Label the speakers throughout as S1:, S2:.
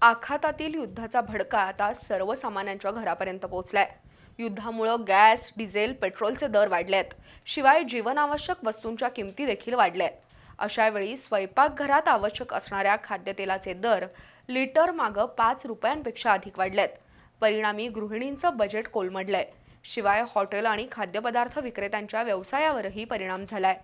S1: आखातातील युद्धाचा भडका आता सर्वसामान्यांच्या घरापर्यंत पोहोचलाय. युद्धामुळे गॅस, डिझेल, पेट्रोलचे दर वाढलेत. शिवाय जीवनावश्यक वस्तूंच्या किमती देखील वाढल्यात. अशा वेळी स्वयंपाकघरात आवश्यक असणाऱ्या खाद्यतेलाचे दर लिटर मागे 5 रुपयांपेक्षा अधिक वाढलेत. परिणामी गृहिणींचं बजेट कोलमडलंय. शिवाय हॉटेल आणि खाद्यपदार्थ विक्रेत्यांच्या व्यवसायावरही परिणाम झालाय.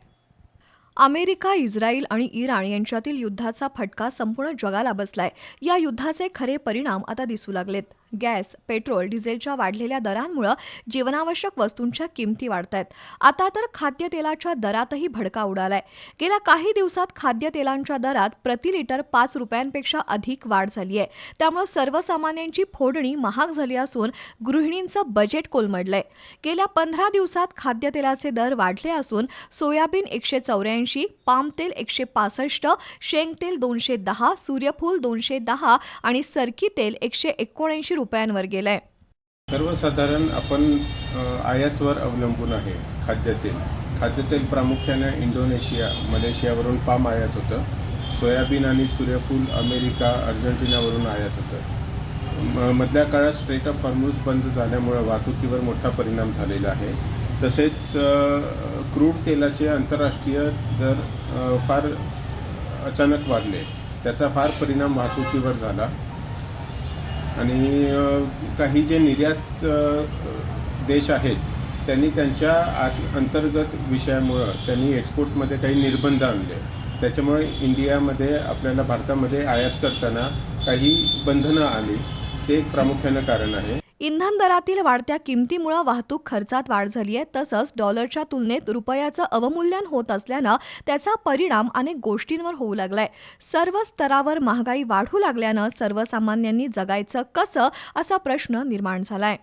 S2: अमेरिका, इस्रायल आणि इराण यांच्यातील युद्धाचा फटका संपूर्ण जगाला बसलाय. या युद्धाचे खरे परिणाम आता दिसू लागलेत. गॅस, पेट्रोल, डिझेलच्या वाढलेल्या दरांमुळे जीवनावश्यक वस्तूंच्या किमती वाढतायत. आता तर खाद्यतेलाच्या दरातही भडका उडालाय. गेल्या काही दिवसात खाद्यतेलांच्या दरात प्रति लिटर 5 रुपयांपेक्षा अधिक वाढ झाली आहे. त्यामुळे सर्वसामान्यांची फोडणी महाग झाली असून गृहिणींचं बजेट कोलमडलंय. गेल्या 15 दिवसात खाद्यतेलाचे दर वाढले असून सोयाबीन 184, पाम तेल 165, शेंगतेल 210, सूर्यफूल 210 आणि सरकी तेल 179 रुपयांवर गेलंय.
S3: सर्वसाधारण आपण आयातवर अवलंबून आहे. खाद्यतेल प्रामुख्याने इंडोनेशिया, मलेशियावरून पाम आयात होतं. सोयाबीन आणि सूर्यफूल अमेरिका, अर्जेंटिनावरून आयात होतं. मधल्या काळात स्ट्रेट ऑफ हॉर्मुझ बंद झाल्यामुळे वाहतुकीवर मोठा परिणाम झालेला आहे. तसेच क्रूड तेलाचे आंतरराष्ट्रीय दर फार अचानक वाढले. त्याचा फार परिणाम वाहतुकीवर झाला आणि काही जे निर्यात देश आहेत त्यांनी त्यांच्या अंतर्गत विषयामुळं त्यांनी एक्सपोर्टमध्ये काही निर्बंध आणले. त्याच्यामुळे इंडियामध्ये आपल्याला भारतामध्ये आयात करताना काही बंधनं आली. ते एक प्रामुख्यानं कारण आहे.
S2: इंधन दरातील वाढत्या किमतीमुळे वाहतूक खर्चात वाढ झाली आहे. तसंच डॉलरच्या तुलनेत रुपयाचं अवमूल्यन होत असल्यानं त्याचा परिणाम अनेक गोष्टींवर होऊ लागलाय. सर्व स्तरावर महागाई वाढू लागल्यानं सर्वसामान्यांनी जगायचं कसं असा प्रश्न निर्माण झालाय.